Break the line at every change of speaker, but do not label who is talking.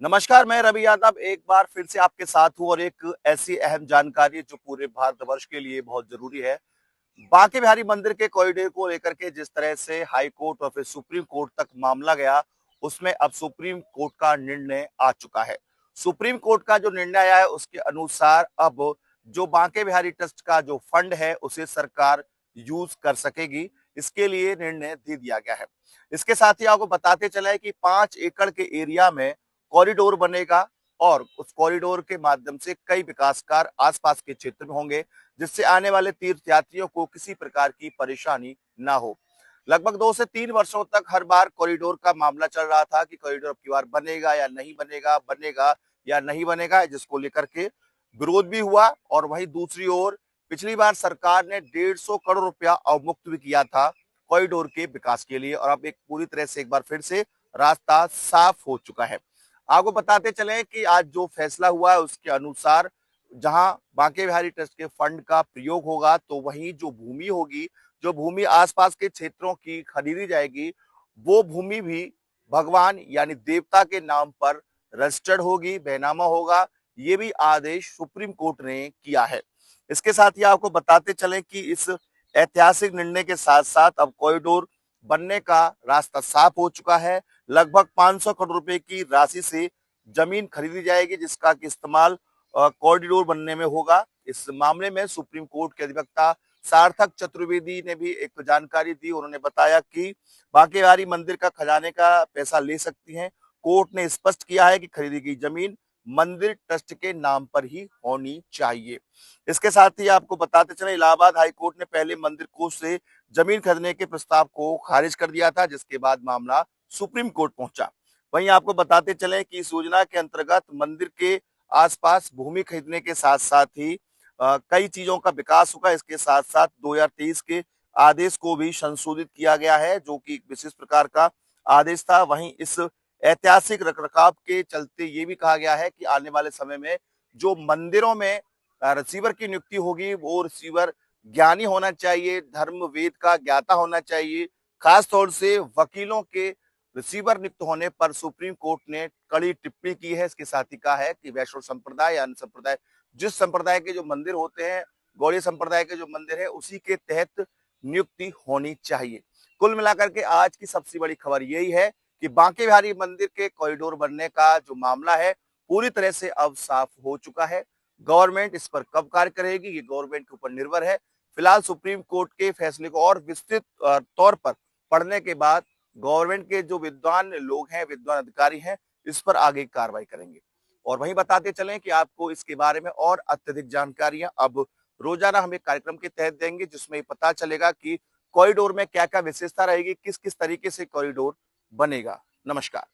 नमस्कार, मैं रवि यादव एक बार फिर से आपके साथ हूँ और एक ऐसी अहम जानकारी जो पूरे भारतवर्ष के लिए बहुत जरूरी है। बांके बिहारी मंदिर के कॉरिडोर को लेकर के जिस तरह से हाई कोर्ट और फिर सुप्रीम कोर्ट तक मामला गया, उसमें अब सुप्रीम कोर्ट का निर्णय आ चुका है। सुप्रीम कोर्ट का जो निर्णय आया है उसके अनुसार अब जो बांके बिहारी ट्रस्ट का जो फंड है उसे सरकार यूज कर सकेगी। इसके लिए निर्णय दे दिया गया है। इसके साथ ही आपको बताते चला है कि 5 एकड़ के एरिया में कॉरिडोर बनेगा और उस कॉरिडोर के माध्यम से कई विकास कार्य आसपास के क्षेत्र में होंगे, जिससे आने वाले तीर्थयात्रियों को किसी प्रकार की परेशानी ना हो। लगभग 2 से 3 वर्षों तक हर बार कॉरिडोर का मामला चल रहा था कि कॉरिडोर अब की बार बनेगा या नहीं बनेगा, बनेगा या नहीं बनेगा, जिसको लेकर के विरोध भी हुआ। और वहीं दूसरी ओर पिछली बार सरकार ने 150 करोड़ रुपया अवमुक्त भी किया था कॉरिडोर के विकास के लिए, और अब एक पूरी तरह से एक बार फिर से रास्ता साफ हो चुका है। आपको बताते चले कि आज जो फैसला हुआ है उसके अनुसार जहां बांके बिहारी ट्रस्ट के फंड का प्रयोग होगा, तो वहीं जो भूमि होगी, जो भूमि आसपास के क्षेत्रों की खरीदी जाएगी, वो भूमि भी भगवान यानी देवता के नाम पर रजिस्टर्ड होगी, बैनामा होगा। ये भी आदेश सुप्रीम कोर्ट ने किया है। इसके साथ ही आपको बताते चले कि इस ऐतिहासिक निर्णय के साथ साथ अब कॉरिडोर बनने का रास्ता साफ हो चुका है। लगभग 500 करोड़ रुपए की राशि से जमीन खरीदी जाएगी, जिसका कि इस्तेमाल कॉरिडोर बनने में होगा। इस मामले में सुप्रीम कोर्ट के अधिवक्ता सार्थक चतुर्वेदी ने भी एक जानकारी दी। उन्होंने बताया कि बांके बिहारी मंदिर का खजाने का पैसा ले सकती हैं। कोर्ट ने स्पष्ट किया है कि खरीदी गई जमीन मंदिर ट्रस्ट के नाम पर ही होनी चाहिए। इसके साथ ही आपको बताते चले इलाहाबाद हाई कोर्ट ने पहले मंदिर कोष से जमीन खरीदने के प्रस्ताव को खारिज कर दिया था, जिसके बाद मामला सुप्रीम कोर्ट पहुंचा। वहीं आपको बताते चले कि इस योजना के अंतर्गत मंदिर के आसपास भूमि खरीदने के साथ साथ ही कई चीजों का विकास होगा। इसके साथ साथ 2023 के आदेश को भी संशोधित किया गया है, जो कि एक विशेष प्रकार का आदेश था। वहीं इस ऐतिहासिक रखरखाव के चलते ये भी कहा गया है कि आने वाले समय में जो मंदिरों में रिसीवर की नियुक्ति होगी, वो रिसीवर ज्ञानी होना चाहिए, धर्म वेद का ज्ञाता होना चाहिए। खास तौर से वकीलों के रिसीवर नियुक्त होने पर सुप्रीम कोर्ट ने कड़ी टिप्पणी की है। इसके साथ ही कहा है कि वैष्णव संप्रदाय या अन्य संप्रदाय, जिस संप्रदाय के जो मंदिर होते हैं, गौड़ीय संप्रदाय के जो मंदिर है, उसी के तहत नियुक्ति होनी चाहिए। कुल मिलाकर के आज की सबसे बड़ी खबर यही है कि बांके बिहारी मंदिर के कॉरिडोर बनने का जो मामला है पूरी तरह से अब साफ हो चुका है। गवर्नमेंट इस पर कब कार्य करेगी, ये गवर्नमेंट के ऊपर निर्भर है। फिलहाल सुप्रीम कोर्ट के फैसले को और विस्तृत तौर पर पढ़ने के बाद गवर्नमेंट के जो विद्वान लोग हैं, विद्वान अधिकारी हैं, इस पर आगे कार्रवाई करेंगे। और वहीं बताते चलें कि आपको इसके बारे में और अत्यधिक जानकारियां अब रोजाना हम एक कार्यक्रम के तहत देंगे, जिसमें पता चलेगा कि कॉरिडोर में क्या क्या विशेषता रहेगी, किस किस तरीके से कॉरिडोर बनेगा। नमस्कार।